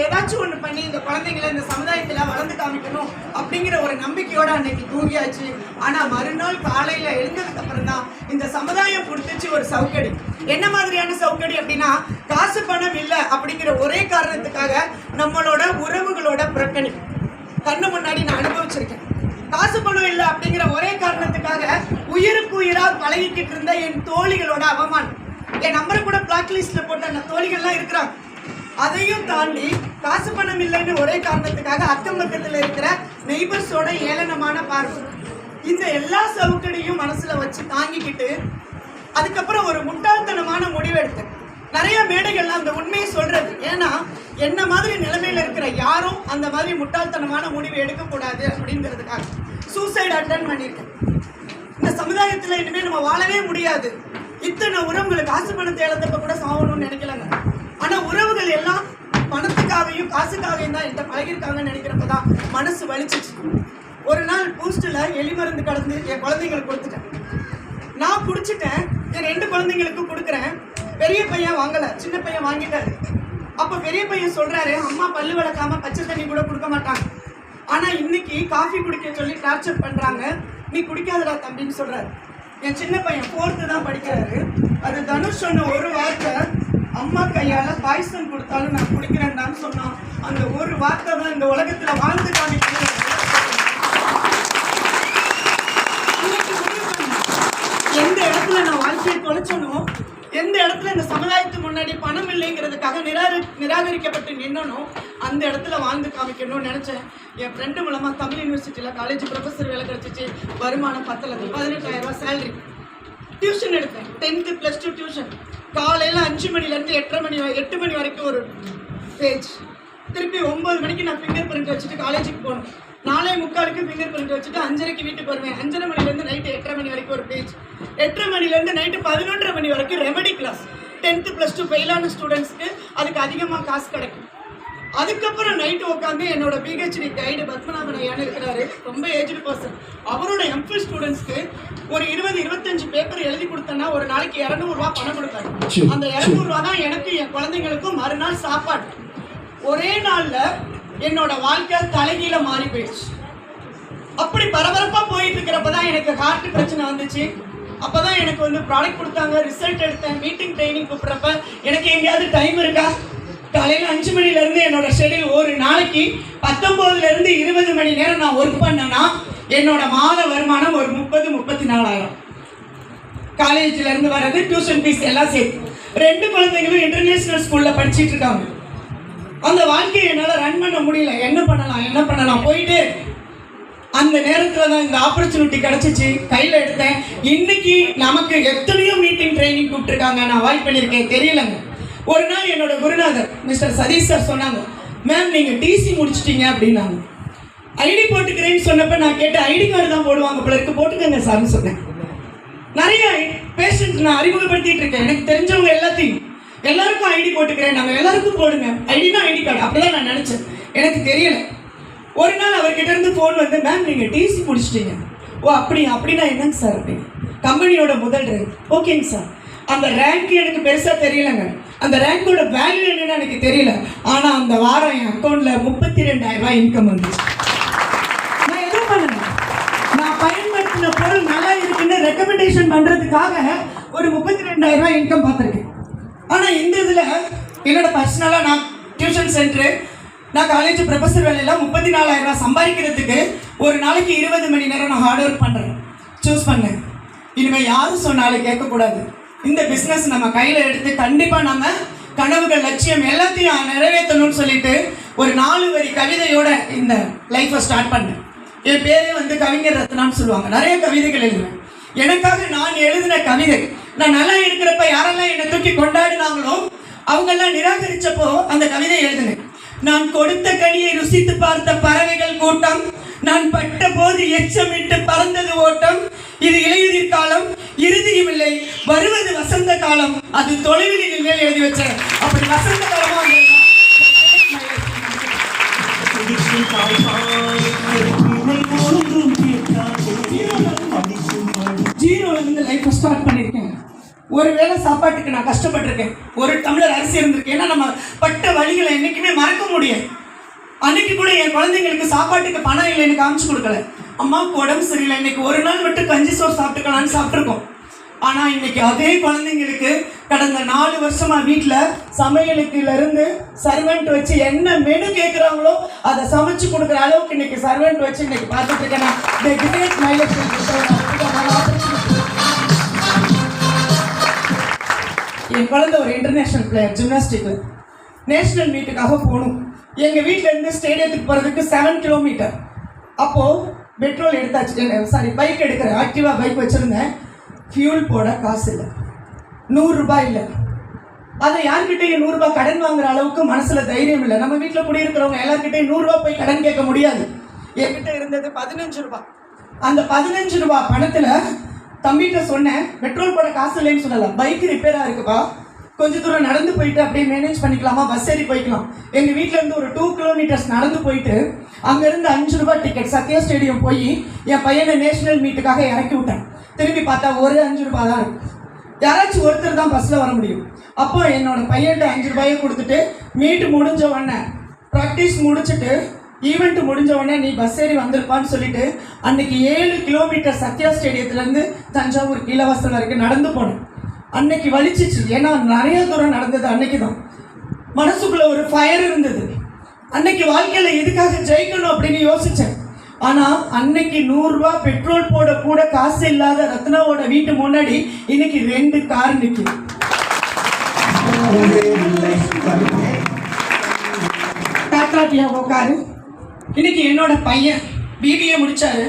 ஏதாச்சும் ஒண்ணு பண்ணி இந்த குழந்தைங்களை இந்த சமுதாயத்துல வளர்ந்து காமிக்கணும் அப்படிங்கிற ஒரு நம்பிக்கையோட அன்னைக்கு தூங்கியாச்சு. ஆனா மறுநாள் காலையில எழுந்ததுக்கு அப்புறம் தான் இந்த சமுதாயம் கொடுத்துச்சு ஒரு சவுக்கடி. என்ன மாதிரியான சவுக்கடி அப்படின்னா, காசு பணம் இல்லை அப்படிங்கிற ஒரே காரணத்துக்காக நம்மளோட உறவுகளோட புறக்கணிப்பு கண்ணு முன்னாடி நான் அனுபவிச்சிருக்கேன். காசு பணம் இல்லை அப்படிங்கிற ஒரே காரணத்துக்காக உயிருக்கு உயிரா பழகிக்கிட்டு இருந்த என் தோழிகளோட அவமானம். என் நம்பரை கூட பிளாக் லிஸ்ட்ல போட்ட அந்த தோழிகள்லாம் இருக்கிறாங்க. அதையும் தாண்டி காசு பணம் இல்லைன்னு ஒரே காரணத்துக்காக அக்கம் பக்கத்தில் இருக்கிற நெய்பர்ஸோட ஏளனமான பார்வை, இந்த எல்லா சவுக்கடியும் மனசுல வச்சு தாங்கிக்கிட்டு அதுக்கப்புறம் ஒரு முட்டாள்தனமான முடிவு எடுத்தேன். நிறைய மேடைகள்லாம் அந்த உண்மையை சொல்றது. ஏன்னா என்ன மாதிரி நிலைமையில இருக்கிற யாரும் அந்த மாதிரி முட்டாள்தனமான முடிவு எடுக்கக்கூடாது அப்படிங்கிறதுக்காக சூசைட் அட்டன் பண்ணியிருக்கேன். இந்த சமுதாயத்துல இனிமேல் நம்ம வாழவே முடியாது. இத்தனை உறவுகளை காசு பணத்தை இழந்தப்ப கூட சாகணும்னு நினைக்கலங்க. ஆனா உறவுகள் எல்லாம் பணத்துக்காகவும் காசுக்காகவும் தான் என்கிட்ட பழகிருக்காங்கன்னு நினைக்கிறப்பதான் மனசு வலிச்சிச்சு. ஒரு நாள் பூஸ்ட்ல எலி மருந்து கலந்து என் குழந்தைங்களுக்கு கொடுத்துட்டேன். நான் குடிச்சிட்டேன். என் 2 குழந்தைங்களுக்கு கொடுக்குறேன். பெரிய பையன் வாங்கல, சின்ன பையன் வாங்கிட்டாரு. அப்ப பெரிய பையன் சொல்றாரு, அம்மா பல்லு விளக்காம பச்சை தண்ணி கூட கொடுக்க மாட்டாங்க, ஆனா இன்னைக்கு காஃபி குடிக்க சொல்லி டார்ச்சர் பண்றாங்க, நீ குடிக்காதடா தம்பின்னு சொல்றாரு. என் சின்ன பையன் 4th தான் படிக்கிறாரு. அது தனுஷ் சொன்ன ஒரு வார்த்தை, அம்மா கையால பாய்சன் கொடுத்தாலும் நான் குடிக்கிறேன்னு சொன்னான். அந்த ஒரு வார்த்தை தான் இந்த உலகத்துல வாழ்ந்து காமிக்கிறது. எந்த இடத்துல நான் வாழ்க்கையை தொலைச்சனோ, எந்த இடத்துல இந்த சமுதாயத்துக்கு முன்னாடி பணம் இல்லைங்கிறதுக்காக நிராகரிக்கப்பட்டு நின்னனோ, அந்த இடத்துல வாழ்ந்து காமிக்கணும்னு நினைச்சேன். என் ஃப்ரெண்டு மூலமா தமிழ் யூனிவர்சிட்டியில் காலேஜ் ப்ரொஃபஸர் வேலை கிடைச்சிச்சு. வருமானம் 18,000 ரூபாய் சேலரி. டியூஷன் எடுத்தேன். 10th + 2 tuition. காலையில் 5 மணிலேருந்து 8 மணி வரைக்கும் ஒரு பேஜ். திருப்பி 9 மணிக்கு நான் ஃபிங்கர் பிரிண்ட் வச்சுட்டு காலேஜுக்கு போகணும். 4:45க்கு ஃபிங்கர் பிரிண்ட் வச்சுட்டு 5:30க்கு வீட்டுக்கு வருவேன். 5:30 மணிலேருந்து நைட்டு 8:30 மணி வரைக்கும் ஒரு பேஜ். 8:30 மணிலேருந்து நைட்டு 11:30 மணி வரைக்கும் ரெமெடி கிளாஸ். 10th + 2 ஃபெயிலான ஸ்டூடெண்ட்ஸ்க்கு அதுக்கு அதிகமாக காசு கிடைக்கும். அதுக்கப்புறம் நைட்டு உட்காந்து என்னோட பிஹெச்டி கைடு பத்மநாபன் ஐயான்னு இருக்கிறாரு, ரொம்ப ஏஜ்டு பர்சன். அவரோட எம்ஃபில் ஸ்டூடெண்ட்ஸ்க்கு ஒரு 20-25 பேப்பர் எழுதி கொடுத்தேன்னா ஒரு நாளைக்கு 200 ரூபா பணம் கொடுத்தாரு. அந்த 200 ரூபா தான் எனக்கு என் குழந்தைங்களுக்கும் மறுநாள் சாப்பாடு. ஒரே நாள்ல என்னோட வாழ்க்கை தலைகீழ மாறி போயிடுச்சு. அப்படி பரபரப்பா போயிட்டு இருக்கிறப்பதான் எனக்கு ஹார்ட் பிரச்சனை வந்துச்சு. அப்பதான் எனக்கு வந்து ப்ராடக்ட் கொடுத்தாங்க, ரிசல்ட் எடுத்தேன், மீட்டிங் ட்ரைனிங் கூப்பிட்றப்ப எனக்கு எங்கேயாவது டைம் இருக்கா? காலையில் 5 மணிலேருந்து என்னோட ஷெடியூல் ஒரு நாளைக்கு 19லேருந்து 20 மணி நேரம் நான் ஒர்க் பண்ணேன்னா என்னோட மாத வருமானம் ஒரு 30-34,000. காலேஜ்ல இருந்து வர்றது, டியூஷன் ஃபீஸ் எல்லாம் சேர்த்து. 2 குழந்தைங்களும் இன்டர்நேஷனல் ஸ்கூல்ல படிச்சுட்டு இருக்காங்க. அந்த வாழ்க்கையை என்னால் ரன் பண்ண முடியல. என்ன பண்ணலாம் போயிட்டு அந்த நேரத்தில் தான் இந்த ஆப்பர்ச்சுனிட்டி கிடச்சிச்சு. கையில் எடுத்தேன். இன்னைக்கு நமக்கு எத்தனையோ மீட்டிங் ட்ரைனிங் கூப்பிட்டுருக்காங்க, நான் அவாய்ட் பண்ணியிருக்கேன், தெரியலங்க. ஒரு நாள் என்னோட குருநாதர் மிஸ்டர் சதீஷ் சார் சொன்னாங்க, மேம் நீங்கள் டிசி முடிச்சிட்டீங்க அப்படின்னாங்க. ஐடி போட்டுக்கிறேன்னு சொன்னப்போ நான் கேட்டேன், ஐடி கார்டு தான் போடுவாங்க போல இருக்கு, போட்டுக்கங்க சார்னு சொன்னேன். நிறைய பேஷண்ட் நான் அறிமுகப்படுத்திட்டு இருக்கேன். எனக்கு தெரிஞ்சவங்க எல்லாருக்கும் ஐடி போட்டுக்கிறேன், நாங்கள் எல்லாருக்கும் போடுங்க, ஐடினா ஐடி கார்டு, அப்படிதான் நான் நினச்சேன். எனக்கு தெரியல. ஒரு நாள் அவர்கிட்ட இருந்து ஃபோன் வந்து, மேம் நீங்கள் டிசி முடிச்சிட்டீங்க. ஓ அப்படின்னா என்னங்க சார் அப்படின்னு. கம்பெனியோட முதல் ரேங்க். ஓகேங்க சார். அந்த ரேங்க் எனக்கு பெருசாக தெரியலங்க. அந்த ரேங்கோட வேல்யூ என்னன்னு எனக்கு தெரியல. ஆனால் அந்த வாரம் என் அக்கௌண்ட்டில் 32,000 ரூபாய் இன்கம் வந்துச்சு. நான் எதுவும் பண்ணல. நான் பயன்படுத்தின பொருள் நல்லா இருக்குன்னு ரெக்கமெண்டேஷன் பண்ணுறதுக்காக ஒரு 32,000 ரூபாய் இன்கம் பார்த்துருக்கேன். ஆனால் இந்த இதில் என்னோட பர்சனலாக நான் டியூஷன் சென்டரு, நான் காலேஜ் ப்ரொஃபஸர் வேலையில் 34,000 ரூபாய் சம்பாதிக்கிறதுக்கு ஒரு நாளைக்கு 20 மணி நேரம் நான் ஹார்ட் ஒர்க் பண்ணுறேன். சூஸ் பண்ணேன். இனிமேல் யாரும் சொன்னாலும் கேட்கக்கூடாது. இந்த பிஸ்னஸ் நம்ம கையில் எடுத்து கண்டிப்பாக நம்ம கனவுகள், லட்சியம் எல்லாத்தையும் நிறைவேற்றணும்னு சொல்லிட்டு ஒரு 4 வரி கவிதையோட இந்த லைஃப்பை ஸ்டார்ட் பண்ணேன். என் பேரே வந்து கவிஞர் ரத்னான்னு சொல்லுவாங்க. நிறைய கவிதைகள் எழுதுவேன். எனக்காக நான் எழுதின கவிதை. நான் நல்லா இருக்கிறப்ப யாரெல்லாம் என்னை தூக்கி கொண்டாடினாங்களோ அவங்கெல்லாம் நிராகரிச்சப்போ அந்த கவிதை எழுதினேன். நான் கொடுத்த கனியை ருசித்து பார்த்த பறவைகள் கூட்டம், நான் பட்ட போது எச்சமிட்டு பறந்தது ஓட்டம், இது இலையுதிர் காலம், இறுதியும் இல்லை, வருவது வசந்த காலம், அது தொலைவில் மேல் எழுதி வச்சேன். அப்படி வசந்த காலமா ஜீரோல இருந்து லைஃப் ஸ்டார்ட் பண்ணியிருக்கேன். ஒரு வேளை சாப்பாட்டுக்கு நான் கஷ்டப்பட்டிருக்கேன், ஒரு டம்ளர் அரிசி இருந்திருக்கேன். ஏன்னா நம்ம பட்ட வழிகளை என்றைக்குமே மறக்க முடியாது. அன்னைக்கு கூட என் குழந்தைங்களுக்கு சாப்பாட்டுக்கு பணம் இல்லைன்னு காமிச்சு கொடுக்கல. அம்மாவுக்கு உடம்பு சரியில்லை, இன்னைக்கு ஒரு நாள் மட்டும் கஞ்சி சோறு சாப்பிட்டுக்கலான்னு சாப்பிட்ருக்கோம். ஆனால் இன்னைக்கு அதே குழந்தைங்களுக்கு கடந்த 4 வருஷமா வீட்டில் சமையலுக்குலேருந்து சர்வெண்ட் வச்சு என்ன மெனு கேட்குறாங்களோ அதை சமைச்சு கொடுக்குற அளவுக்கு இன்னைக்கு சர்வெண்ட் வச்சு இன்னைக்கு பார்த்துட்டு இருக்கேன். என் குழந்தை ஒரு இன்டர்நேஷ்னல் பிளேயர், ஜிம்னாஸ்டிக்கு நேஷ்னல் மீட்டுக்காக போகணும். எங்கள் வீட்டிலேருந்து ஸ்டேடியத்துக்கு போகிறதுக்கு 7 கிலோமீட்டர். அப்போது பெட்ரோல் எடுத்தாச்சு, பைக் எடுக்கிறேன், ஆக்டிவா பைக் வச்சுருந்தேன். ஃபியூல் போட காசு இல்லை, 100 ரூபாய் இல்லை. அதை யார்கிட்டையும் 100 ரூபாய் கடன் வாங்குற அளவுக்கு மனசில் தைரியம் இல்லை. நம்ம வீட்டில் குடியிருக்கிறவங்க எல்லார்கிட்டையும் 100 ரூபாய் போய் கடன் கேட்க முடியாது. என்கிட்ட இருந்தது 15 ரூபாய். அந்த 15 ரூபாய் பணத்தில் தம்பிகிட்ட சொன்னேன், பெட்ரோல் போட காசு இல்லைன்னு சொல்லலாம், பைக் ரிப்பேராக இருக்குப்பா, கொஞ்சம் தூரம் நடந்து போயிட்டு அப்படியே மேனேஜ் பண்ணிக்கலாமா, பஸ் ஏறி போய்க்கலாம். எங்கள் வீட்டிலேருந்து ஒரு 2 கிலோமீட்டர்ஸ் நடந்து போயிட்டு அங்கேருந்து 5 ரூபாய் டிக்கெட் சத்யா ஸ்டேடியம் போய் என் பையனை நேஷனல் மீட்டுக்காக இறக்கி விட்டேன். திரும்பி பார்த்தா ஒரு 5 ரூபாய் தான் இருக்கும். யாராச்சும் ஒருத்தர் தான் பஸ்ஸில் வர முடியும். அப்போ என்னோட பையன்கிட்ட 5 ரூபாயை கொடுத்துட்டு மீட்டு முடிஞ்ச உடனே, ப்ராக்டிஸ் முடிச்சுட்டு ஈவெண்ட் முடிஞ்ச உடனே நீ பஸ் ஏறி வந்திருப்பான்னு சொல்லிட்டு அன்னைக்கு 7 கிலோமீட்டர் சத்யா ஸ்டேடியத்துலேருந்து தஞ்சாவூர் கீழவாசல் வரைக்கும் நடந்து போனேன். அன்னைக்கு வலிச்சிச்சு, ஏன்னா நிறைய தூரம் நடந்தது. அன்னைக்கு தான் மனசுக்குள்ள ஒரு ஃபயர் இருந்தது. அன்னைக்கு வாழ்க்கையில் எதுக்காக ஜெயிக்கணும் அப்படின்னு யோசித்தேன். ஆனால் அன்னைக்கு 100 ரூபாய் பெட்ரோல் போட கூட காசு இல்லாத ரத்னாவோட வீட்டு முன்னாடி இன்னைக்கு 2 கார் நிற்குது. Tata Tiago car. இன்னைக்கு என்னோட பையன் பிபிஏ முடிச்சாரு,